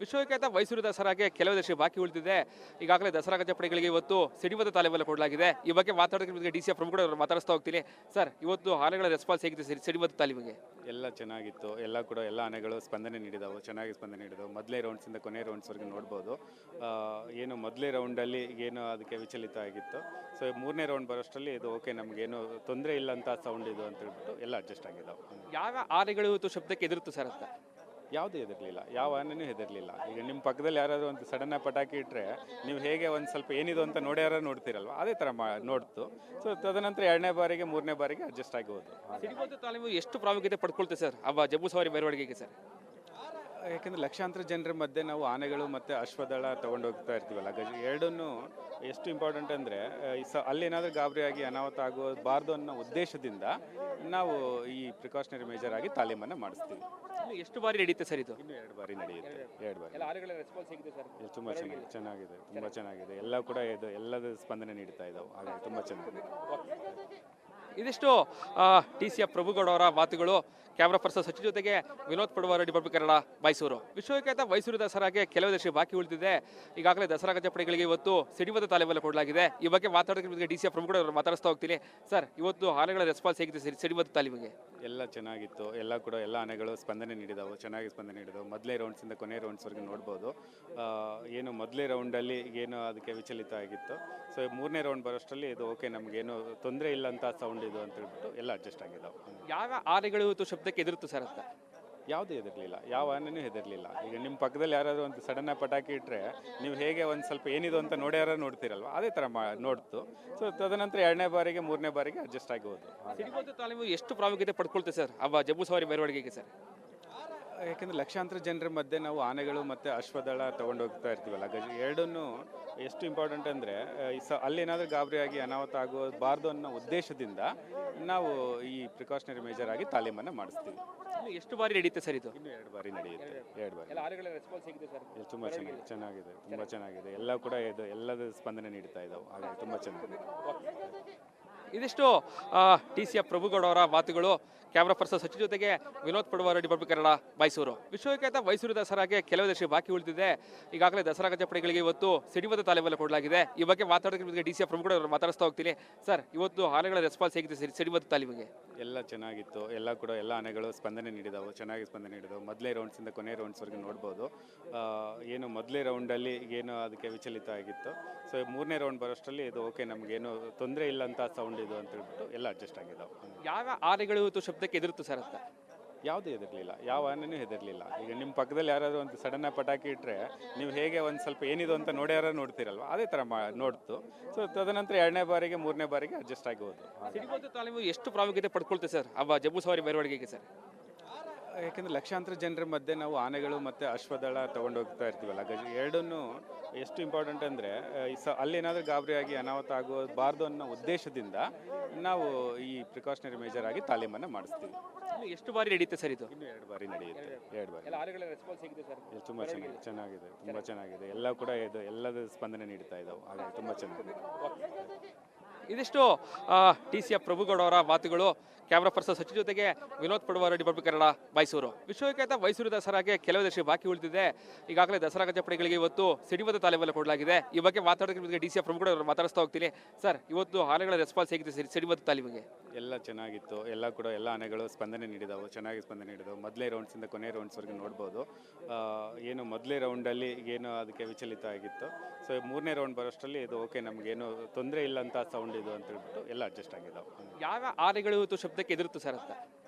ವಿಶ್ವವಿಖ್ಯಾತ ಮೈಸೂರು ದಸರಾಗೆ ಕೆಲವು ದಿವಸ ಬಾಕಿ ಉಳಿದಿದೆ. ಈಗಾಗಲೇ ದಸರಾ ಗಜಪಡೆಗಳಿಗೆ ಇವತ್ತು ಸಿಡಿಬದ್ಧ ತಾಲೀಮನ್ನು ಕೊಡಲಾಗಿದೆ. ಈ ಬಗ್ಗೆ ಮಾತಾಡೋದಕ್ಕೆ ಡಿ ಸಿ ಎಫ್ ಪ್ರಮುಖರು ಮಾತಾಡಿಸ್ತಾ ಹೋಗ್ತೀನಿ. ಸರ್, ಇವತ್ತು ಆನೆಗಳ ರೆಸ್ಪಾನ್ಸ್ ಹೇಗಿದೆ ಸಿಡಿಬದ್ಧ ತಾಲೀಮಿಗೆ? ಎಲ್ಲ ಚೆನ್ನಾಗಿತ್ತು. ಎಲ್ಲ ಆನೆಗಳು ಸ್ಪಂದನೆ ನೀಡಿದವು, ಚೆನ್ನಾಗಿ ಸ್ಪಂದನೆ ನೀಡಿದವು. ಮೊದಲೇ ರೌಂಡ್ಸಿಂದ ಕೊನೆ ರೌಂಡ್ಸ್ವರೆಗೂ ನೋಡ್ಬೋದು. ಏನು ಮೊದಲೇ ರೌಂಡಲ್ಲಿ ಏನು ಅದಕ್ಕೆ ವಿಚಲಿತ ಆಗಿತ್ತು. ಸೊ ಮೂರನೇ ರೌಂಡ್ ಬರೋಷ್ಟರಲ್ಲಿ ಇದು ಓಕೆ, ನಮಗೇನು ತೊಂದರೆ ಇಲ್ಲ ಅಂತ ಸೌಂಡ್ ಇದು ಅಂತ ಹೇಳ್ಬಿಟ್ಟು ಎಲ್ಲ ಅಡ್ಜಸ್ಟ್ ಆಗಿದ್ದಾವೆ. ಯಾವ ಆನೆಗಳು ಇವತ್ತು ಶಬ್ದಕ್ಕೆ ಎದುರುತ್ತು ಸರ್ ಅಂತ? ಯಾವುದೂ ಹೆದರಲಿಲ್ಲ, ಯಾವ ಆನೆನೂ ಹೆದರಲಿಲ್ಲ. ಈಗ ನಿಮ್ಮ ಪಕ್ಕದಲ್ಲಿ ಯಾರಾದರೂ ಒಂದು ಸಡನ್ನಾಗಿ ಪಟಾಕಿ ಇಟ್ಟರೆ ನೀವು ಹೇಗೆ ಒಂದು ಸ್ವಲ್ಪ ಏನಿದು ಅಂತ ನೋಡ್ಯಾರ ನೋಡ್ತೀರಲ್ವ, ಅದೇ ಥರ ನೋಡ್ತು. ಸೊ ತದನಂತರ ಎರಡನೇ ಬಾರಿಗೆ ಮೂರನೇ ಬಾರಿಗೆ ಅಡ್ಜಸ್ಟ್ ಆಗಿ ಹೋದು. ಸಿಡಿಬದ್ಧ ತಾಲೀಮು ಎಷ್ಟು ಪ್ರಾಮುಖ್ಯತೆ ಪಡ್ಕೊಳ್ತೇವೆ ಸರ್ ಅವ ಜಂಬೂ ಸವಾರಿ ಮೆರವಣಿಗೆಗೆ ಸರ್? ಯಾಕೆಂದರೆ ಲಕ್ಷಾಂತರ ಜನರ ಮಧ್ಯೆ ನಾವು ಆನೆಗಳು ಮತ್ತು ಅಶ್ವದಳ ತೊಗೊಂಡು ಹೋಗ್ತಾ ಇರ್ತೀವಲ್ಲ, ಎರಡನ್ನೂ ಎಷ್ಟು ಇಂಪಾರ್ಟೆಂಟ್ ಅಂದರೆ ಅಲ್ಲೇನಾದರೂ ಗಾಬರಿಯಾಗಿ ಅನಾಹುತ ಆಗಬಾರ್ದು ಅನ್ನೋ ಉದ್ದೇಶದಿಂದ ನಾವು ಈ ಪ್ರಿಕಾಷನರಿ ಮೇಜರ್ ಆಗಿ ತಾಲೀಮನ್ನು ಮಾಡಿಸ್ತೀವಿ. ಎಷ್ಟು ಬಾರಿ ನಡೆಯುತ್ತೆ ಸರ್ ಇದು? ಇನ್ನು 2 ಬಾರಿ ನಡೆಯುತ್ತೆ. 2 ಬಾರಿ. ಆನೆಗಳ ರೆಸ್ಪಾನ್ಸ್ ಹೇಗಿದೆ ಸರ್? ತುಂಬ ಚೆನ್ನಾಗಿದೆ, ತುಂಬ ಚೆನ್ನಾಗಿದೆ. ಎಲ್ಲ ಕೂಡ ಎಲ್ಲದ ಸ್ಪಂದನೆ ನೀಡ್ತಾ ಇದ್ದಾವೆ, ಹಾಗಾಗಿ ತುಂಬ ಚೆನ್ನಾಗಿದೆ. ಇದಿಷ್ಟು ಟಿ ಸಿ ಎಫ್ ಪ್ರಭುಗೌಡ ಅವರ ಮಾತುಗಳು. ಕ್ಯಾಮ್ರಾ ಪರ್ಸನ್ ಸಚಿನ್ ಜೊತೆಗೆ ವಿನೋದ್ ಪಡುವಾರ, ರಿಪಬ್ಲಿಕ್ ಕನ್ನಡ, ಮೈಸೂರು. ವಿಶ್ವವಿಖ್ಯಾತ ಮೈಸೂರು ದಸರಾಗೆ ಕೆಲವು ದಿವಸ ಬಾಕಿ ಉಳಿದಿದೆ. ಈಗಾಗಲೇ ದಸರಾ ಗಜಪಡೆಗಳಿಗೆ ಇವತ್ತು ಸಿಡಿಬದ್ಧ ತಾಲೀಮನ್ನು ಕೊಡಲಾಗಿದೆ. ಈ ಬಗ್ಗೆ ಮಾತಾಡೋದಕ್ಕೆ ಡಿ ಸಿ ಎಫ್ ಪ್ರಮುಖರು ಮಾತಾಡಿಸ್ತಾ ಹೋಗ್ತೀನಿ. ಸರ್, ಇವತ್ತು ಆನೆಗಳ ರೆಸ್ಪಾನ್ಸ್ ಹೇಗಿದೆ ಸಿಡಿಬದ್ಧ ತಾಲೀಮಿಗೆ? ಎಲ್ಲ ಚೆನ್ನಾಗಿತ್ತು. ಎಲ್ಲ ಆನೆಗಳು ಸ್ಪಂದನೆ ನೀಡಿದವು, ಚೆನ್ನಾಗಿ ಸ್ಪಂದನೆ ನೀಡಿದವು. ಮೊದಲೇ ರೌಂಡ್ಸಿಂದ ಕೊನೆ ರೌಂಡ್ಸ್ವರೆಗೂ ನೋಡ್ಬೋದು. ಏನು ಮೊದಲೇ ರೌಂಡಲ್ಲಿ ಏನು ಅದಕ್ಕೆ ವಿಚಲಿತ ಆಗಿತ್ತು. ಸೊ ಮೂರನೇ ರೌಂಡ್ ಬರೋಷ್ಟರಲ್ಲಿ ಇದು ಓಕೆ, ನಮಗೇನು ತೊಂದರೆ ಇಲ್ಲ ಅಂತ ಸೌಂಡ್ ಇದು ಅಂತ ಹೇಳ್ಬಿಟ್ಟು ಎಲ್ಲ ಅಡ್ಜಸ್ಟ್ ಆಗಿದ್ದಾವೆ. ಯಾವ ಆನೆಗಳು ಇವತ್ತು ಶಬ್ದಕ್ಕೆ ಎದುರುತ್ತು ಸರ್ ಅಂತ? ಯಾವುದೂ ಹೆದರಲಿಲ್ಲ, ಯಾವ ಆನೆನೂ ಹೆದರಲಿಲ್ಲ. ಈಗ ನಿಮ್ಮ ಪಕ್ಕದಲ್ಲಿ ಯಾರಾದರೂ ಒಂದು ಸಡನ್ನಾಗಿ ಪಟಾಕಿ ಇಟ್ಟರೆ ನೀವು ಹೇಗೆ ಒಂದು ಸ್ವಲ್ಪ ಏನಿದು ಅಂತ ನೋಡ್ಯಾರ ನೋಡ್ತೀರಲ್ವ, ಅದೇ ಥರ ನೋಡ್ತು. ಸೊ ತದನಂತರ ಎರಡನೇ ಬಾರಿಗೆ ಮೂರನೇ ಬಾರಿಗೆ ಅಡ್ಜಸ್ಟ್ ಆಗಿ ಹೋದು. ಸಿಡಿಬದ್ಧ ತಾಲೀಮು ಎಷ್ಟು ಪ್ರಾಮುಖ್ಯತೆ ಪಡ್ಕೊಳ್ತೇವೆ ಸರ್ ಅವ ಜಂಬೂ ಸವಾರಿ ಮೆರವಣಿಗೆಗೆ ಸರ್? ಯಾಕೆಂದರೆ ಲಕ್ಷಾಂತರ ಜನರ ಮಧ್ಯೆ ನಾವು ಆನೆಗಳು ಮತ್ತು ಅಶ್ವದಳ ತೊಗೊಂಡು ಹೋಗ್ತಾ ಇರ್ತೀವಲ್ಲ, ಎರಡನ್ನೂ ಎಷ್ಟು ಇಂಪಾರ್ಟೆಂಟ್ ಅಂದರೆ ಅಲ್ಲೇನಾದರೂ ಗಾಬರಿಯಾಗಿ ಅನಾಹುತ ಆಗಬಾರ್ದು ಅನ್ನೋ ಉದ್ದೇಶದಿಂದ ನಾವು ಈ ಪ್ರಿಕಾಷನರಿ ಮೇಜರ್ ಆಗಿ ತಾಲೀಮನ್ನು ಮಾಡಿಸ್ತೀವಿ. ಎಷ್ಟು ಬಾರಿ ನಡೆಯುತ್ತೆ ಸರ್ ಇದು? ಇನ್ನು 2 ಬಾರಿ ನಡೆಯುತ್ತೆ. 2 ಬಾರಿ. ಆನೆಗಳ ರೆಸ್ಪಾನ್ಸ್ ಹೇಗಿದೆ ಸರ್? ತುಂಬ ಚೆನ್ನಾಗಿದೆ, ತುಂಬ ಚೆನ್ನಾಗಿದೆ. ಎಲ್ಲ ಕೂಡ ಎಲ್ಲದ ಸ್ಪಂದನೆ ನೀಡ್ತಾ ಇದ್ದಾವೆ, ಹಾಗಾಗಿ ತುಂಬ ಚೆನ್ನಾಗಿದೆ. ಇದಿಷ್ಟು ಟಿ ಸಿ ಎಫ್ ಪ್ರಭುಗೌಡ ಅವರ ಮಾತುಗಳು. ಕ್ಯಾಮ್ರಾ ಪರ್ಸನ್ ಸಚಿನ್ ಜೊತೆಗೆ ವಿನೋದ್ ಪಡುವಾರ, ರಿಪಬ್ಲಿಕ್ ಕನ್ನಡ, ಮೈಸೂರು. ವಿಶ್ವವಿಖ್ಯಾತ ಮೈಸೂರು ದಸರಾಗೆ ಕೆಲವು ದಿವಸ ಬಾಕಿ ಉಳಿದಿದೆ. ಈಗಾಗಲೇ ದಸರಾ ಗಜಪಡೆಗಳಿಗೆ ಇವತ್ತು ಸಿಡಿಬದ್ಧ ತಾಲೀಮನ್ನು ಕೊಡಲಾಗಿದೆ. ಈ ಬಗ್ಗೆ ಮಾತಾಡೋದಕ್ಕೆ ಡಿ ಸಿ ಎಫ್ ಪ್ರಮುಖರು ಮಾತಾಡಿಸ್ತಾ ಹೋಗ್ತೀನಿ. ಸರ್, ಇವತ್ತು ಆನೆಗಳ ರೆಸ್ಪಾನ್ಸ್ ಹೇಗಿದೆ ಸಿಡಿಬದ್ಧ ತಾಲೀಮಿಗೆ? ಎಲ್ಲ ಚೆನ್ನಾಗಿತ್ತು. ಎಲ್ಲ ಆನೆಗಳು ಸ್ಪಂದನೆ ನೀಡಿದವು, ಚೆನ್ನಾಗಿ ಸ್ಪಂದನೆ ನೀಡಿದವು. ಮೊದಲೇ ರೌಂಡ್ಸಿಂದ ಕೊನೆ ರೌಂಡ್ಸ್ವರೆಗೂ ನೋಡ್ಬೋದು. ಏನು ಮೊದಲೇ ರೌಂಡಲ್ಲಿ ಏನು ಅದಕ್ಕೆ ವಿಚಲಿತ ಆಗಿತ್ತು. ಸೊ ಮೂರನೇ ರೌಂಡ್ ಬರೋಷ್ಟರಲ್ಲಿ ಇದು ಓಕೆ, ನಮಗೇನು ತೊಂದರೆ ಇಲ್ಲ ಅಂತ ಸೌಂಡ್ ಇದು ಅಂತ ಹೇಳ್ಬಿಟ್ಟು ಎಲ್ಲ ಅಡ್ಜಸ್ಟ್ ಆಗಿದ್ದಾವೆ. ಯಾವ ಆನೆಗಳು ಇವತ್ತು ಶಬ್ದಕ್ಕೆ ಎದುರುತ್ತು ಸರ್ ಅಂತ? ಯಾವುದೂ ಹೆದರಲಿಲ್ಲ, ಯಾವ ಆನೆನೂ ಹೆದರಲಿಲ್ಲ. ಈಗ ನಿಮ್ಮ ಪಕ್ಕದಲ್ಲಿ ಯಾರಾದರೂ ಒಂದು ಸಡನ್ನಾಗಿ ಪಟಾಕಿ ಇಟ್ಟರೆ ನೀವು ಹೇಗೆ ಒಂದು ಸ್ವಲ್ಪ ಏನಿದು ಅಂತ ನೋಡ್ಯಾರ ನೋಡ್ತೀರಲ್ವ, ಅದೇ ಥರ ನೋಡ್ತು. ಸೊ ತದನಂತರ ಎರಡನೇ ಬಾರಿಗೆ ಮೂರನೇ ಬಾರಿಗೆ ಅಡ್ಜಸ್ಟ್ ಆಗಿ ಹೋದು. ಸಿಡಿಬದ್ಧ ತಾಲೀಮು ಎಷ್ಟು ಪ್ರಾಮುಖ್ಯತೆ ಪಡ್ಕೊಳ್ತೇವೆ ಸರ್ ಅವ ಜಂಬೂ ಸವಾರಿ ಮೆರವಣಿಗೆಗೆ ಸರ್? ಯಾಕೆಂದರೆ ಲಕ್ಷಾಂತರ ಜನರ ಮಧ್ಯೆ ನಾವು ಆನೆಗಳು ಮತ್ತು ಅಶ್ವದಳ ತೊಗೊಂಡು ಹೋಗ್ತಾ ಇರ್ತೀವಲ್ಲ, ಎರಡನ್ನೂ ಎಷ್ಟು ಇಂಪಾರ್ಟೆಂಟ್ ಅಂದರೆ ಅಲ್ಲೇನಾದರೂ ಗಾಬರಿಯಾಗಿ ಅನಾಹುತ ಆಗಬಾರ್ದು ಅನ್ನೋ ಉದ್ದೇಶದಿಂದ ನಾವು ಈ ಪ್ರಿಕಾಷನರಿ ಮೇಜರ್ ಆಗಿ ತಾಲೀಮನ್ನು ಮಾಡಿಸ್ತೀವಿ. ಎಷ್ಟು ಬಾರಿ ನಡೆಯುತ್ತೆ ಸರ್ ಇದು? ಇನ್ನು 2 ಬಾರಿ ನಡೆಯುತ್ತೆ. 2 ಬಾರಿ. ಆನೆಗಳ ರೆಸ್ಪಾನ್ಸ್ ಹೇಗಿದೆ ಸರ್? ತುಂಬ ಚೆನ್ನಾಗಿದೆ, ತುಂಬ ಚೆನ್ನಾಗಿದೆ. ಎಲ್ಲ ಕೂಡ ಎಲ್ಲದ ಸ್ಪಂದನೆ ನೀಡ್ತಾ ಇದ್ದಾವೆ, ಹಾಗಾಗಿ ತುಂಬ ಚೆನ್ನಾಗಿದೆ. ಇದಿಷ್ಟು ಟಿ ಸಿ ಎಫ್ ಪ್ರಭುಗೌಡ ಅವರ ಮಾತುಗಳು. ಕ್ಯಾಮ್ರಾ ಪರ್ಸನ್ ಸಚಿನ್ ಜೊತೆಗೆ ವಿನೋದ್ ಪಡುವಾರ, ರಿಪಬ್ಲಿಕ್ ಕನ್ನಡ, ಮೈಸೂರು. ವಿಶ್ವವಿಖ್ಯಾತ ಮೈಸೂರು ದಸರಾಗೆ ಕೆಲವು ದಿವಸ ಬಾಕಿ ಉಳಿದಿದೆ. ಈಗಾಗಲೇ ದಸರಾ ಗಜಪಡೆಗಳಿಗೆ ಇವತ್ತು ಸಿಡಿಬದ್ಧ ತಾಲೀಮನ್ನು ಕೊಡಲಾಗಿದೆ. ಈ ಬಗ್ಗೆ ಮಾತಾಡೋದಕ್ಕೆ ಡಿ ಸಿ ಎಫ್ ಪ್ರಮುಖರು ಮಾತಾಡಿಸ್ತಾ ಹೋಗ್ತೀನಿ. ಸರ್, ಇವತ್ತು ಆನೆಗಳ ರೆಸ್ಪಾನ್ಸ್ ಹೇಗಿದೆ ಸಿಡಿಬದ್ಧ ತಾಲೀಮಿಗೆ? ಎಲ್ಲ ಚೆನ್ನಾಗಿತ್ತು. ಎಲ್ಲ ಆನೆಗಳು ಸ್ಪಂದನೆ ನೀಡಿದವು, ಚೆನ್ನಾಗಿ ಸ್ಪಂದನೆ ನೀಡಿದವು. ಮೊದಲೇ ರೌಂಡ್ಸಿಂದ ಕೊನೆ ರೌಂಡ್ಸ್ವರೆಗೂ ನೋಡ್ಬೋದು. ಏನು ಮೊದಲೇ ರೌಂಡಲ್ಲಿ ಏನು ಅದಕ್ಕೆ ವಿಚಲಿತ ಆಗಿತ್ತು. ಸೊ ಮೂರನೇ ರೌಂಡ್ ಬರೋಷ್ಟರಲ್ಲಿ ಇದು ಓಕೆ, ನಮಗೇನು ತೊಂದರೆ ಇಲ್ಲ ಅಂತ ಸೌಂಡ್ ಇದು ಅಂತ ಹೇಳ್ಬಿಟ್ಟು ಎಲ್ಲ ಅಡ್ಜಸ್ಟ್ ಆಗಿದ್ದಾವೆ. ಯಾವ ಆನೆಗಳು ಇವತ್ತು ಶಬ್ದಕ್ಕೆ ಎದುರುತ್ತು ಸರ್ ಅಂತ?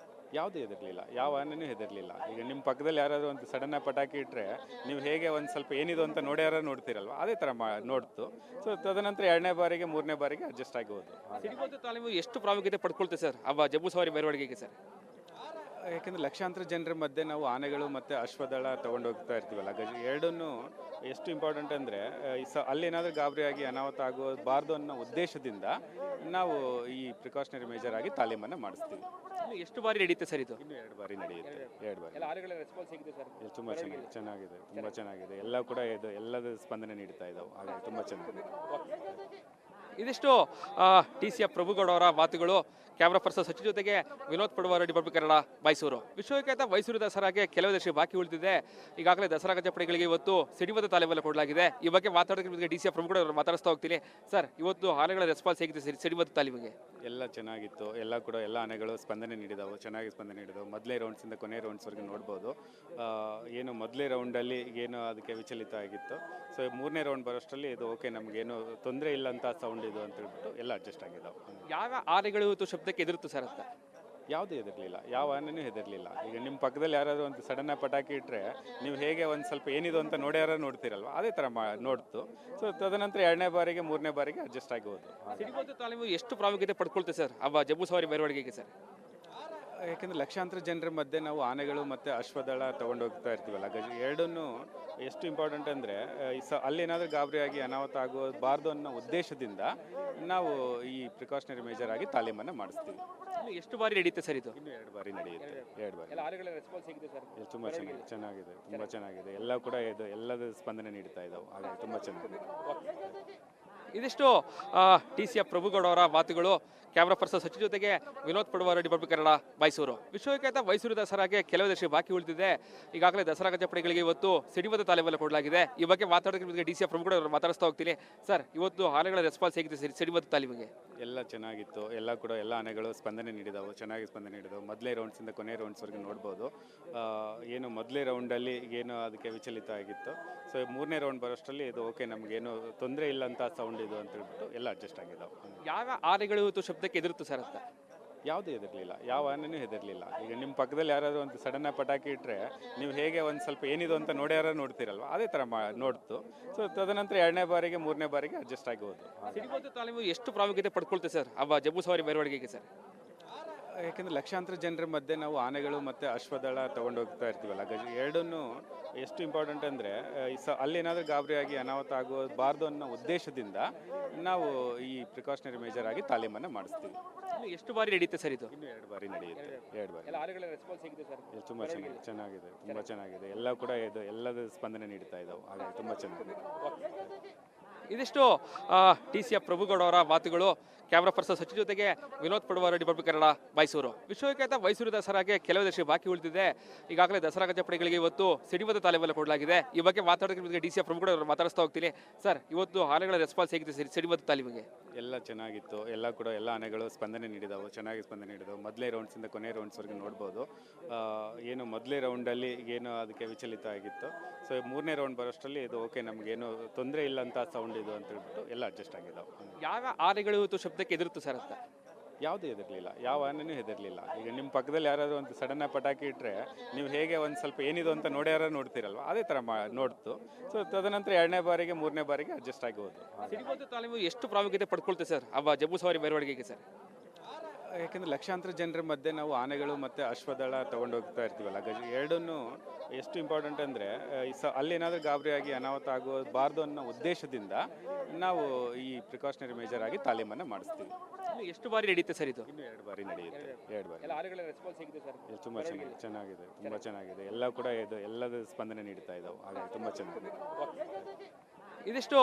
ಯಾವುದೂ ಹೆದರಲಿಲ್ಲ, ಯಾವ ಆನೆನೂ ಹೆದರಲಿಲ್ಲ. ಈಗ ನಿಮ್ಮ ಪಕ್ಕದಲ್ಲಿ ಯಾರಾದರೂ ಒಂದು ಸಡನ್ನಾಗಿ ಪಟಾಕಿ ಇಟ್ಟರೆ ನೀವು ಹೇಗೆ ಒಂದು ಸ್ವಲ್ಪ ಏನಿದು ಅಂತ ನೋಡ್ಯಾರ ನೋಡ್ತೀರಲ್ವ, ಅದೇ ಥರ ನೋಡ್ತು. ಸೊ ತದನಂತರ ಎರಡನೇ ಬಾರಿಗೆ ಮೂರನೇ ಬಾರಿಗೆ ಅಡ್ಜಸ್ಟ್ ಆಗಿ ಹೋದು. ಸಿಡಿಬದ್ಧ ತಾಲೀಮು ಎಷ್ಟು ಪ್ರಾಮುಖ್ಯತೆ ಪಡ್ಕೊಳ್ತೇವೆ ಸರ್ ಅವ ಜಂಬೂ ಸವಾರಿ ಮೆರವಣಿಗೆಗೆ ಸರ್? ಯಾಕೆಂದರೆ ಲಕ್ಷಾಂತರ ಜನರ ಮಧ್ಯೆ ನಾವು ಆನೆಗಳು ಮತ್ತು ಅಶ್ವದಳ ತೊಗೊಂಡು ಹೋಗ್ತಾ ಇರ್ತೀವಲ್ಲ, ಎರಡನ್ನೂ ಎಷ್ಟು ಇಂಪಾರ್ಟೆಂಟ್ ಅಂದರೆ ಅಲ್ಲೇನಾದರೂ ಗಾಬರಿಯಾಗಿ ಅನಾಹುತ ಆಗಬಾರ್ದು ಅನ್ನೋ ಉದ್ದೇಶದಿಂದ ನಾವು ಈ ಪ್ರಿಕಾಷನರಿ ಮೇಜರ್ ಆಗಿ ತಾಲೀಮನ್ನು ಮಾಡಿಸ್ತೀವಿ. ಇನ್ನು ಎಷ್ಟು ಬಾರಿ ನಡೆಯುತ್ತೆ ಸರ್ ಇದು? ಇನ್ನು 2 ಬಾರಿ ನಡೆಯುತ್ತೆ, 2 ಬಾರಿ. ಎಲ್ಲ ಆನೆಗಳ ರೆಸ್ಪಾನ್ಸ್ ಹೇಗಿದೆ ಸರ್? ಇದು ತುಂಬ ಚೆನ್ನಾಗಿದೆ, ತುಂಬ ಚೆನ್ನಾಗಿದೆ. ಎಲ್ಲ ಕೂಡ ಎಲ್ಲದ ಸ್ಪಂದನೆ ನೀಡ್ತಾ ಇದ್ದಾವೆ, ಹಾಗಾಗಿ ತುಂಬ ಚೆನ್ನಾಗಿದೆ. ಇದಿಷ್ಟು TCF ಪ್ರಭುಗೌಡ ಅವರ ಮಾತುಗಳು. ಕ್ಯಾಮ್ರಾ ಪರ್ಸನ್ ಸಚಿನ್ ಜೊತೆಗೆ ವಿನೋದ್ ಪಡುವಾರ, ಡಿಬಾರ್ಬಿ ಕನ್ನಡ, ಮೈಸೂರು. ವಿಶ್ವವಿಖ್ಯಾತ ಮೈಸೂರು ದಸರಾಗೆ ಕೆಲವೇ ದಿವಸ ಬಾಕಿ ಉಳಿದಿದೆ. ಈಗಾಗಲೇ ದಸರಾ ಗಜಪಡೆಗಳಿಗೆ ಇವತ್ತು ಸಿಡಿಮದ್ದು ತಾಲೀಮನ್ನು ಕೊಡಲಾಗಿದೆ. ಈ ಬಗ್ಗೆ ಮಾತಾಡೋದಕ್ಕೆ DCF ಪ್ರಭುಗೌಡ ಅವರು ಮಾತಾಡಿಸ್ತಾ ಹೋಗ್ತೀನಿ. ಸರ್, ಇವತ್ತು ಆನೆಗಳ ರೆಸ್ಪಾನ್ಸ್ ಹೇಗಿದೆ ಸಿಡಿಮದ್ದು ತಾಲೀಮಿಗೆ? ಎಲ್ಲ ಚೆನ್ನಾಗಿತ್ತು, ಎಲ್ಲ ಕೂಡ ಎಲ್ಲ ಆನೆಗಳು ಸ್ಪಂದನೆ ನೀಡಿದಾವೆ, ಚೆನ್ನಾಗಿ ಸ್ಪಂದನೆ ನೀಡಿದಾವೆ. ಮೊದಲೇ ರೌಂಡ್ಸಿಂದ ಕೊನೆ ರೌಂಡ್ಸ್ವರೆಗೆ ನೋಡ್ಬೋದು. ಏನು ಮೊದಲೇ ರೌಂಡಲ್ಲಿ ಏನು ಅದಕ್ಕೆ ವಿಚಲಿತ ಆಗಿತ್ತು. ಸೊ 3ನೇ ರೌಂಡ್ ಬರೋಷ್ಟರಲ್ಲಿ ಇದು ಓಕೆ, ನಮಗೇನು ತೊಂದರೆ ಇಲ್ಲ ಅಂತ ಸೌಂಡ್ ಇದು ಅಂತ ಹೇಳ್ಬಿಟ್ಟು ಎಲ್ಲ ಅಡ್ಜಸ್ಟ್ ಆಗಿದ್ದಾವೆ. ಯಾವ ಆನೆಗಳು ಇವತ್ತು ಶಬ್ದಕ್ಕೆ ಎದುರುತ್ತು ಸರ್ ಅಂತ? ಯಾವುದೂ ಹೆದರಲಿಲ್ಲ, ಯಾವ ಆನೆನೂ ಹೆದರಲಿಲ್ಲ. ಈಗ ನಿಮ್ಮ ಪಕ್ಕದಲ್ಲಿ ಯಾರಾದರೂ ಒಂದು ಸಡನ್ನಾಗಿ ಪಟಾಕಿ ಇಟ್ಟರೆ ನೀವು ಹೇಗೆ ಒಂದು ಸ್ವಲ್ಪ ಏನಿದು ಅಂತ ನೋಡ್ತಿರಲ್ವ, ಅದೇ ಥರ ನೋಡ್ತು. ಸೊ ತದನಂತರ 2ನೇ ಬಾರಿಗೆ 3ನೇ ಬಾರಿಗೆ ಅಡ್ಜಸ್ಟ್ ಆಗಿ ಹೋದು. ಸಿಡಿಮದ್ದು ತಾಲೀಮು ಎಷ್ಟು ಪ್ರಾಮುಖ್ಯತೆ ಪಡ್ಕೊಳ್ತೆ ಸರ್ ಹಬ್ಬ ಜಂಬೂ ಸವಾರಿ ಮೆರವಣಿಗೆಗೆ ಸರ್? ಯಾಕೆಂದರೆ ಲಕ್ಷಾಂತರ ಜನರ ಮಧ್ಯೆ ನಾವು ಆನೆಗಳು ಮತ್ತು ಅಶ್ವದಳ ತೊಗೊಂಡು ಹೋಗ್ತಾ ಇರ್ತೀವಲ್ಲ, ಎರಡನ್ನೂ ಎಷ್ಟು ಇಂಪಾರ್ಟೆಂಟ್ ಅಂದರೆ ಅಲ್ಲೇನಾದರೂ ಗಾಬರಿಯಾಗಿ ಅನಾಹುತ ಆಗಬಾರ್ದು ಅನ್ನೋ ಉದ್ದೇಶದಿಂದ ನಾವು ಈ ಪ್ರಿಕಾಷನರಿ ಮೇಜರ್ ಆಗಿ ತಾಲೀಮನ್ನು ಮಾಡಿಸ್ತೀವಿ. ಇನ್ನು ಎಷ್ಟು ಬಾರಿ ನಡೆಯುತ್ತೆ ಸರ್ ಇದು? ಇನ್ನು 2 ಬಾರಿ ನಡೆಯುತ್ತೆ, 2 ಬಾರಿ. ಎಲ್ಲ ಆನೆಗಳ ರೆಸ್ಪಾನ್ಸ್ ಹೇಗಿದೆ ಸರ್? ಇದು ತುಂಬ ಚೆನ್ನಾಗಿದೆ, ತುಂಬ ಚೆನ್ನಾಗಿದೆ. ಎಲ್ಲ ಕೂಡ ಎಲ್ಲದ ಸ್ಪಂದನೆ ನೀಡ್ತಾ ಇದ್ದಾವೆ, ಹಾಗಾಗಿ ತುಂಬ ಚೆನ್ನಾಗಿದೆ. ಇದಿಷ್ಟು TCF ಪ್ರಭುಗೌಡ ಅವರ ಮಾತುಗಳು. ಕ್ಯಾಮ್ರಾ ಪರ್ಸನ್ ಸಚಿನ್ ಜೊತೆಗೆ ವಿನೋದ್ ಪಡುವಾರ, ಡಿಬಾರ್ಬಿ ಕನ್ನಡ, ಮೈಸೂರು. ವಿಶ್ವವಿಖ್ಯಾತ ಮೈಸೂರು ದಸರಾಗೆ ಕೆಲವೇ ದಿವಸ ಬಾಕಿ ಉಳಿದಿದೆ. ಈಗಾಗಲೇ ದಸರಾ ಗಜಪಡೆಗಳಿಗೆ ಇವತ್ತು ಸಿಡಿಮದ್ದು ತಾಲೀಮನ್ನು ಕೊಡಲಾಗಿದೆ. ಈ ಬಗ್ಗೆ ಮಾತಾಡೋದಕ್ಕೆ DCF ಪ್ರಭುಗೌಡ ಅವರು ಮಾತಾಡಿಸ್ತಾ ಹೋಗ್ತೀನಿ. ಸರ್, ಇವತ್ತು ಆನೆಗಳ ರೆಸ್ಪಾನ್ಸ್ ಹೇಗಿದೆ ಸಿಡಿಮದ್ದು ತಾಲೀಮಿಗೆ? ಎಲ್ಲ ಚೆನ್ನಾಗಿತ್ತು, ಎಲ್ಲ ಕೂಡ ಎಲ್ಲ ಆನೆಗಳು ಸ್ಪಂದನೆ ನೀಡಿದಾವೆ, ಚೆನ್ನಾಗಿ ಸ್ಪಂದನೆ ನೀಡಿದಾವೆ. ಮೊದಲೇ ರೌಂಡ್ಸಿಂದ ಕೊನೆ ರೌಂಡ್ಸ್ವರೆಗೆ ನೋಡ್ಬೋದು. ಏನು ಮೊದಲೇ ರೌಂಡಲ್ಲಿ ಏನು ಅದಕ್ಕೆ ವಿಚಲಿತ ಆಗಿತ್ತು. ಸೊ 3ನೇ ರೌಂಡ್ ಬರೋಷ್ಟರಲ್ಲಿ ಇದು ಓಕೆ, ನಮಗೇನು ತೊಂದರೆ ಇಲ್ಲ ಅಂತ ಸೌಂಡ್ ಇದು ಅಂತ ಹೇಳ್ಬಿಟ್ಟು ಎಲ್ಲ ಅಡ್ಜಸ್ಟ್ ಆಗಿದ್ದಾವೆ. ಯಾವ ಆನೆಗಳು ಇವತ್ತು ಶಬ್ದಕ್ಕೆ ಎದುರುತ್ತು ಸರ್ ಅಂತ? ಯಾವುದೂ ಹೆದರಲಿಲ್ಲ, ಯಾವ ಆನೆನೂ ಹೆದರಲಿಲ್ಲ. ಈಗ ನಿಮ್ಮ ಪಕ್ಕದಲ್ಲಿ ಯಾರಾದರೂ ಒಂದು ಸಡನ್ನಾಗಿ ಪಟಾಕಿ ಇಟ್ಟರೆ ನೀವು ಹೇಗೆ ಒಂದು ಸ್ವಲ್ಪ ಏನಿದು ಅಂತ ನೋಡ್ತಿರಲ್ವ, ಅದೇ ಥರ ನೋಡ್ತು. ಸೊ ತದನಂತರ 2ನೇ ಬಾರಿಗೆ 3ನೇ ಬಾರಿಗೆ ಅಡ್ಜಸ್ಟ್ ಆಗಿ ಹೋದು. ಸಿಡಿಮದ್ದು ತಾಲೀಮು ಎಷ್ಟು ಪ್ರಾಮುಖ್ಯತೆ ಪಡ್ಕೊಳ್ತೆ ಸರ್ ಹಬ್ಬ ಜಂಬೂ ಸವಾರಿ ಮೆರವಣಿಗೆಗೆ ಸರ್? ಯಾಕೆಂದರೆ ಲಕ್ಷಾಂತರ ಜನರ ಮಧ್ಯೆ ನಾವು ಆನೆಗಳು ಮತ್ತು ಅಶ್ವದಳ ತೊಗೊಂಡು ಹೋಗ್ತಾ ಇರ್ತೀವಲ್ಲ, ಎರಡನ್ನೂ ಎಷ್ಟು ಇಂಪಾರ್ಟೆಂಟ್ ಅಂದರೆ ಅಲ್ಲೇನಾದರೂ ಗಾಬರಿಯಾಗಿ ಅನಾಹುತ ಆಗಬಾರ್ದು ಅನ್ನೋ ಉದ್ದೇಶದಿಂದ ನಾವು ಈ ಪ್ರಿಕಾಷನರಿ ಮೇಜರ್ ಆಗಿ ತಾಲೀಮನ್ನು ಮಾಡಿಸ್ತೀವಿ. ಇನ್ನು ಎಷ್ಟು ಬಾರಿ ನಡೆಯುತ್ತೆ ಸರ್ ಇದು? ಇನ್ನು 2 ಬಾರಿ ನಡೆಯುತ್ತೆ, 2 ಬಾರಿ. ಎಲ್ಲ ಆನೆಗಳ ರೆಸ್ಪಾನ್ಸ್ ಹೇಗಿದೆ ಸರ್? ಇದು ತುಂಬ ಚೆನ್ನಾಗಿದೆ, ತುಂಬ ಚೆನ್ನಾಗಿದೆ. ಎಲ್ಲ ಕೂಡ ಎಲ್ಲದ ಸ್ಪಂದನೆ ನೀಡ್ತಾ ಇದ್ದಾವೆ, ಹಾಗಾಗಿ ತುಂಬ ಚೆನ್ನಾಗಿದೆ. ಇದಿಷ್ಟು TCF ಪ್ರಭುಗೌಡ ಅವರ ಮಾತುಗಳು. ಕ್ಯಾಮ್ರಾ ಪರ್ಸನ್ ಸಚಿನ್ ಜೊತೆಗೆ ವಿನೋದ್ ಪಡುವಾರ, ಡಿಬಾರ್ಬಿ ಕನ್ನಡ, ಮೈಸೂರು. ವಿಶ್ವವಿಖ್ಯಾತ ಮೈಸೂರು ದಸರಾಗೆ ಕೆಲವೇ ದಿವಸ ಬಾಕಿ ಉಳಿದಿದೆ. ಈಗಾಗಲೇ ದಸರಾ ಗಜಪಡೆಗಳಿಗೆ ಇವತ್ತು ಸಿಡಿಮದ್ದು ತಾಲೀಮನ್ನು ಕೊಡಲಾಗಿದೆ. ಈ ಬಗ್ಗೆ ಮಾತಾಡೋದಕ್ಕೆ DCF ಪ್ರಭುಗೌಡ ಅವರು ಮಾತಾಡಿಸ್ತಾ ಹೋಗ್ತೀನಿ. ಸರ್, ಇವತ್ತು ಆನೆಗಳ ರೆಸ್ಪಾನ್ಸ್ ಹೇಗಿದೆ ಸಿಡಿಮದ್ದು ತಾಲೀಮಿಗೆ? ಎಲ್ಲ ಚೆನ್ನಾಗಿತ್ತು, ಎಲ್ಲ ಕೂಡ ಎಲ್ಲ ಆನೆಗಳು ಸ್ಪಂದನೆ ನೀಡಿದಾವೆ, ಚೆನ್ನಾಗಿ ಸ್ಪಂದನೆ ನೀಡಿದಾವೆ. ಮೊದಲೇ ರೌಂಡ್ಸಿಂದ ಕೊನೆ ರೌಂಡ್ಸ್ವರೆಗೆ ನೋಡ್ಬೋದು. ಏನು ಮೊದಲೇ ರೌಂಡಲ್ಲಿ ಏನು ಅದಕ್ಕೆ ವಿಚಲಿತ ಆಗಿತ್ತು. ಸೊ 3ನೇ ರೌಂಡ್ ಬರೋಷ್ಟರಲ್ಲಿ ಇದು ಓಕೆ, ನಮಗೇನು ತೊಂದರೆ ಇಲ್ಲ ಅಂತ ಸೌಂಡ್ ಇದು ಅಂತ ಹೇಳ್ಬಿಟ್ಟು ಎಲ್ಲ ಅಡ್ಜಸ್ಟ್ ಆಗಿದ್ದಾವೆ. ಯಾವ ಆನೆಗಳು ಇವತ್ತು ಶಬ್ದಕ್ಕೆ ಎದುರುತ್ತು ಸರ್ ಅಂತ? ಯಾವುದೂ ಹೆದರಲಿಲ್ಲ, ಯಾವ ಆನೆನೂ ಹೆದರಲಿಲ್ಲ. ಈಗ ನಿಮ್ಮ ಪಕ್ಕದಲ್ಲಿ ಯಾರಾದರೂ ಒಂದು ಸಡನ್ನಾಗಿ ಪಟಾಕಿ ಇಟ್ಟರೆ ನೀವು ಹೇಗೆ ಒಂದು ಸ್ವಲ್ಪ ಏನಿದು ಅಂತ ನೋಡ್ತಿರಲ್ವ, ಅದೇ ಥರ ನೋಡ್ತು. ಸೊ ತದನಂತರ 2ನೇ ಬಾರಿಗೆ 3ನೇ ಬಾರಿಗೆ ಅಡ್ಜಸ್ಟ್ ಆಗಿ ಹೋದು. ಸಿಡಿಮದ್ದು ತಾಲೀಮು ಎಷ್ಟು ಪ್ರಾಮುಖ್ಯತೆ ಪಡ್ಕೊಳ್ತೆ ಸರ್ ಹಬ್ಬ ಜಂಬೂ ಸವಾರಿ ಮೆರವಣಿಗೆಗೆ ಸರ್? ಯಾಕೆಂದರೆ ಲಕ್ಷಾಂತರ ಜನರ ಮಧ್ಯೆ ನಾವು ಆನೆಗಳು ಮತ್ತು ಅಶ್ವದಳ ತೊಗೊಂಡು ಹೋಗ್ತಾ ಇರ್ತೀವಲ್ಲ, ಎರಡನ್ನೂ ಎಷ್ಟು ಇಂಪಾರ್ಟೆಂಟ್ ಅಂದರೆ ಅಲ್ಲೇನಾದರೂ ಗಾಬರಿಯಾಗಿ ಅನಾಹುತ ಆಗಬಾರ್ದು ಅನ್ನೋ ಉದ್ದೇಶದಿಂದ ನಾವು ಈ ಪ್ರಿಕಾಷನರಿ ಮೇಜರ್ ಆಗಿ ತಾಲೀಮನ್ನು ಮಾಡಿಸ್ತೀವಿ. ಇನ್ನು ಎಷ್ಟು ಬಾರಿ ನಡೆಯುತ್ತೆ ಸರ್ ಇದು? ಇನ್ನು 2 ಬಾರಿ ನಡೆಯುತ್ತೆ, 2 ಬಾರಿ. ಎಲ್ಲ ಆನೆಗಳ ರೆಸ್ಪಾನ್ಸ್ ಹೇಗಿದೆ ಸರ್? ಇದು ತುಂಬ ಚೆನ್ನಾಗಿದೆ, ತುಂಬ ಚೆನ್ನಾಗಿದೆ. ಎಲ್ಲ ಕೂಡ ಎಲ್ಲದ ಸ್ಪಂದನೆ ನೀಡ್ತಾ ಇದ್ದಾವೆ, ಹಾಗಾಗಿ ತುಂಬ ಚೆನ್ನಾಗಿದೆ. ಇದಿಷ್ಟು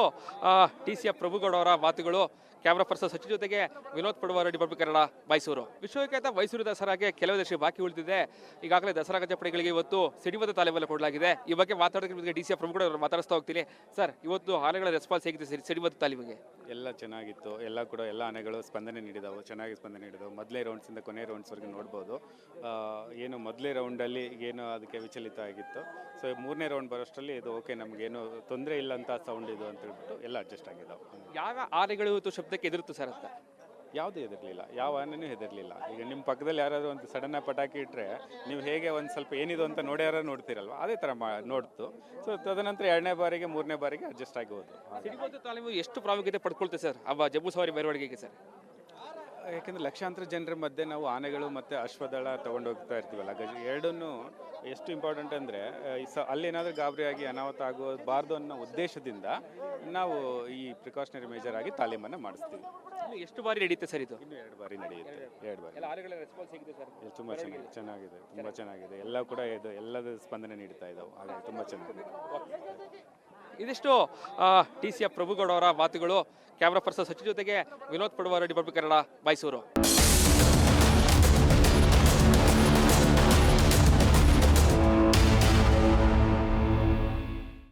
TCF ಪ್ರಭುಗೌಡ ಅವರ ಮಾತುಗಳು. ಕ್ಯಾಮ್ರಾ ಪರ್ಸನ್ ಸಚಿನ್ ಜೊತೆಗೆ ವಿನೋದ್ ಪಡುವಾರ, ಡಿಬಾರ್ಬಿ ಕನ್ನಡ, ಮೈಸೂರು. ವಿಶ್ವವಿಖ್ಯಾತ ಮೈಸೂರು ದಸರಾಗೆ ಕೆಲವೇ ದಿವಸ ಬಾಕಿ ಉಳಿದಿದೆ. ಈಗಾಗಲೇ ದಸರಾ ಗಜಪಡೆಗಳಿಗೆ ಇವತ್ತು ಸಿಡಿಮದ್ದು ತಾಲೀಮನ್ನು ಕೊಡಲಾಗಿದೆ. ಈ ಬಗ್ಗೆ ಮಾತಾಡೋದಕ್ಕೆ DCF ಪ್ರಭುಗೌಡ ಅವರು ಮಾತಾಡಿಸ್ತಾ ಹೋಗ್ತೀನಿ. ಸರ್, ಇವತ್ತು ಆನೆಗಳ ರೆಸ್ಪಾನ್ಸ್ ಹೇಗಿದೆ ಸಿಡಿಮದ್ದು ತಾಲೀಮಿಗೆ? ಎಲ್ಲ ಚೆನ್ನಾಗಿತ್ತು, ಎಲ್ಲ ಕೂಡ ಎಲ್ಲ ಆನೆಗಳು ಸ್ಪಂದನೆ ನೀಡಿದಾವೆ, ಚೆನ್ನಾಗಿ ಸ್ಪಂದನೆ ನೀಡಿದಾವೆ. ಮೊದಲೇ ರೌಂಡ್ಸಿಂದ ಕೊನೆ ರೌಂಡ್ಸ್ವರೆಗೆ ನೋಡ್ಬೋದು. ಏನು ಮೊದಲೇ ರೌಂಡಲ್ಲಿ ಏನು ಅದಕ್ಕೆ ವಿಚಲಿತ ಆಗಿತ್ತು. ಸೊ 3ನೇ ರೌಂಡ್ ಬರೋಷ್ಟರಲ್ಲಿ ಇದು ಓಕೆ, ನಮಗೇನು ತೊಂದರೆ ಇಲ್ಲ ಅಂತ ಸೌಂಡ್ ಇದು ಅಂತ ಹೇಳ್ಬಿಟ್ಟು ಎಲ್ಲ ಅಡ್ಜಸ್ಟ್ ಆಗಿದ್ದಾವೆ. ಯಾವ ಆನೆಗಳು ಇವತ್ತು ಶಬ್ದಕ್ಕೆ ಎದುರುತ್ತು ಸರ್ ಅಂತ? ಯಾವುದೂ ಹೆದರಲಿಲ್ಲ, ಯಾವ ಆನೆನೂ ಹೆದರಲಿಲ್ಲ. ಈಗ ನಿಮ್ಮ ಪಕ್ಕದಲ್ಲಿ ಯಾರಾದರೂ ಒಂದು ಸಡನ್ನಾಗಿ ಪಟಾಕಿ ಇಟ್ಟರೆ ನೀವು ಹೇಗೆ ಒಂದು ಸ್ವಲ್ಪ ಏನಿದು ಅಂತ ನೋಡ್ತಿರಲ್ವ, ಅದೇ ಥರ ನೋಡ್ತು. ಸೊ ತದನಂತರ 2ನೇ ಬಾರಿಗೆ 3ನೇ ಬಾರಿಗೆ ಅಡ್ಜಸ್ಟ್ ಆಗಿ ಹೋದು. ಸಿಡಿಮದ್ದು ತಾಲೀಮು ಎಷ್ಟು ಪ್ರಾಮುಖ್ಯತೆ ಪಡ್ಕೊಳ್ತೆ ಸರ್ ಹಬ್ಬ ಜಂಬೂ ಸವಾರಿ ಮೆರವಣಿಗೆಗೆ ಸರ್? ಯಾಕೆಂದರೆ ಲಕ್ಷಾಂತರ ಜನರ ಮಧ್ಯೆ ನಾವು ಆನೆಗಳು ಮತ್ತು ಅಶ್ವದಳ ತೊಗೊಂಡು ಹೋಗ್ತಾ ಇರ್ತೀವಲ್ಲ ಎರಡನ್ನೂ ಎಷ್ಟು ಇಂಪಾರ್ಟೆಂಟ್ ಅಂದರೆ ಅಲ್ಲೇನಾದರೂ ಗಾಬರಿಯಾಗಿ ಅನಾಹುತ ಆಗಬಾರ್ದು ಅನ್ನೋ ಉದ್ದೇಶದಿಂದ ನಾವು ಈ ಪ್ರಿಕಾಷನರಿ ಮೇಜರ್ ಆಗಿ ತಾಲೀಮನ್ನು ಮಾಡಿಸ್ತೀವಿ. ಇನ್ನು ಎಷ್ಟು ಬಾರಿ ನಡೆಯುತ್ತೆ ಸರ್ ಇದು? ಇನ್ನು 2 ಬಾರಿ ನಡೆಯುತ್ತೆ. 2 ಬಾರಿ. ಎಲ್ಲ ಆನೆಗಳ ರೆಸ್ಪಾನ್ಸ್ ಹೇಗಿದೆ ಸರ್? ತುಂಬ ಚೆನ್ನಾಗಿದೆ, ತುಂಬ ಚೆನ್ನಾಗಿದೆ. ಎಲ್ಲ ಕೂಡ ಎಲ್ಲದ ಸ್ಪಂದನೆ ನೀಡ್ತಾ ಇದ್ದಾವೆ, ಹಾಗಾಗಿ ತುಂಬ ಚೆನ್ನಾಗಿದೆ. ಇದಿಷ್ಟು TCF ಪ್ರಭುಗೌಡ ಅವರ ಮಾತುಗಳು. ಕ್ಯಾಮ್ರಾ ಪರ್ಸನ್ ಸಚಿನ್ ಜೊತೆಗೆ ವಿನೋದ್ ಪಡುವಾರ, ಡಿಬಾರ್ಬಿ ಕನ್ನಡ, ಮೈಸೂರು.